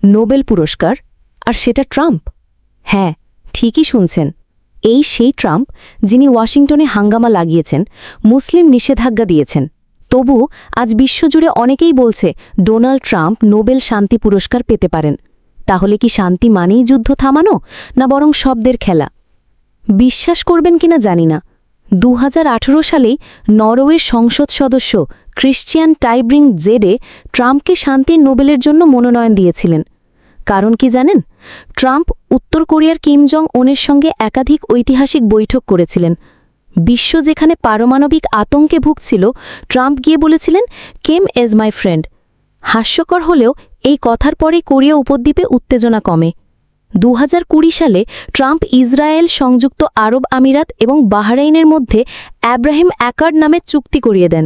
Nobel পুরস্কার, আর সেটা Trump. হ্যাঁ, ঠিকই শুনছেন, এই সেই ট্রাম্প যিনি ওয়াশিংটনে হাঙ্গামা লাগিয়েছেন, মুসলিম নিষেধাজ্ঞা দিয়েছেন। তবু আজ বিশ্বজুড়ে অনেকেই বলছে ডোনাল্ড ট্রাম্প নোবেল শান্তি পুরস্কার পেতে পারেন। তাহলে কি শান্তি মানেই যুদ্ধ থামানো, না বরং শব্দের খেলা? বিশ্বাস করবেন কিনা জানি না, 2018 সালেই নরওয়ের সংসদ সদস্য ক্রিশ্চিয়ান টাইব্রিং জেডে ট্রাম্পকে শান্তির নোবেলের জন্য মনোনয়ন দিয়েছিলেন। কারণ কি জানেন? ট্রাম্প উত্তর কোরিয়ার কিম জং উনের সঙ্গে একাধিক ঐতিহাসিক বৈঠক করেছিলেন। বিশ্ব যেখানে পারমাণবিক আতঙ্কে ভুগছিল, ট্রাম্প গিয়ে বলেছিলেন, কিম ইজ মাই ফ্রেন্ড। হাস্যকর হলেও এই কথার পরে কোরিয়া উপদ্বীপে উত্তেজনা কমে। 2020 সালে ট্রাম্প ইসরায়েল, সংযুক্ত আরব আমিরাত এবং বাহরাইনের মধ্যে আব্রাহিম অ্যাকার্ড নামে চুক্তি করিয়ে দেন।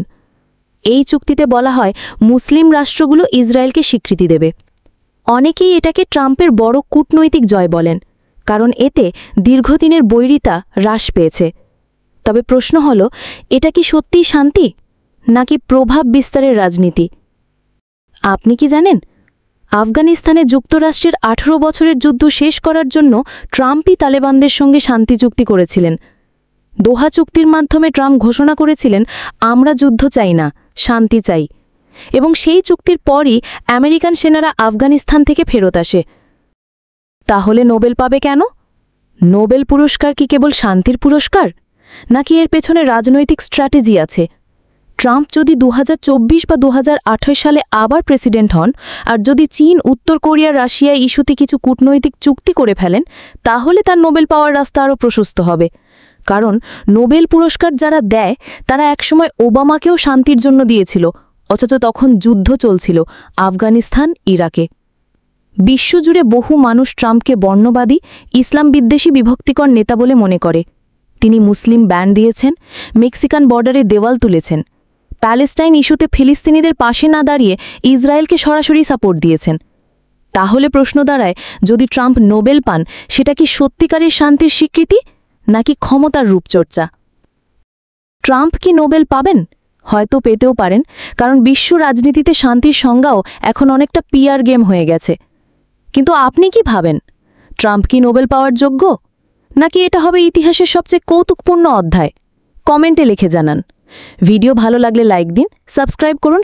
এই চুক্তিতে বলা হয় মুসলিম রাষ্ট্রগুলো ইসরায়েলকে স্বীকৃতি দেবে। অনেকেই এটাকে ট্রাম্পের বড় কূটনৈতিক জয় বলেন, কারণ এতে দীর্ঘদিনের বৈরিতা হ্রাস পেয়েছে। তবে প্রশ্ন হল, এটা কি সত্যিই শান্তি, নাকি প্রভাব বিস্তারের রাজনীতি? আপনি কি জানেন, আফগানিস্তানে যুক্তরাষ্ট্রের 18 বছরের যুদ্ধ শেষ করার জন্য ট্রাম্পই তালেবানদের সঙ্গে শান্তি চুক্তি করেছিলেন। দোহা চুক্তির মাধ্যমে ট্রাম্প ঘোষণা করেছিলেন, আমরা যুদ্ধ চাই না, শান্তি চাই। এবং সেই চুক্তির পরই আমেরিকান সেনারা আফগানিস্তান থেকে ফেরত আসে। তাহলে নোবেল পাবে কেন? নোবেল পুরস্কার কি কেবল শান্তির পুরস্কার, নাকি এর পেছনে রাজনৈতিক স্ট্র্যাটেজি আছে? ট্রাম্প যদি 2024 বা 2028 সালে আবার প্রেসিডেন্ট হন, আর যদি চীন, উত্তর কোরিয়া, রাশিয়া ইস্যুতে কিছু কূটনৈতিক চুক্তি করে ফেলেন, তাহলে তার নোবেল পাওয়ার রাস্তা আরও প্রশস্ত হবে। কারণ নোবেল পুরস্কার যারা দেয়, তারা একসময় ওবামাকেও শান্তির জন্য দিয়েছিল, অথচ তখন যুদ্ধ চলছিল আফগানিস্তান, ইরাকে। বিশ্বজুড়ে বহু মানুষ ট্রাম্পকে বর্ণবাদী, ইসলাম বিদ্বেষী, বিভক্তিকর নেতা বলে মনে করে। তিনি মুসলিম ব্যান দিয়েছেন, মেক্সিকান বর্ডারে দেওয়াল তুলেছেন, প্যালেস্টাইন ইস্যুতে ফিলিস্তিনিদের পাশে না দাঁড়িয়ে ইসরায়েলকে সরাসরি সাপোর্ট দিয়েছেন। তাহলে প্রশ্ন দাঁড়ায়, যদি ট্রাম্প নোবেল পান, সেটা কি সত্যিকারের শান্তির স্বীকৃতি, নাকি ক্ষমতার রূপচর্চা? ট্রাম্প কি নোবেল পাবেন? হয়তো পেতেও পারেন, কারণ বিশ্ব রাজনীতিতে শান্তির সংজ্ঞাও এখন অনেকটা পিআর গেম হয়ে গেছে। কিন্তু আপনি কি ভাবেন, ট্রাম্প কি নোবেল পাওয়ার যোগ্য, নাকি এটা হবে ইতিহাসের সবচেয়ে কৌতুকপূর্ণ অধ্যায়? কমেন্টে লিখে জানান। ভিডিও ভালো লাগলে লাইক দিন, সাবস্ক্রাইব করুন।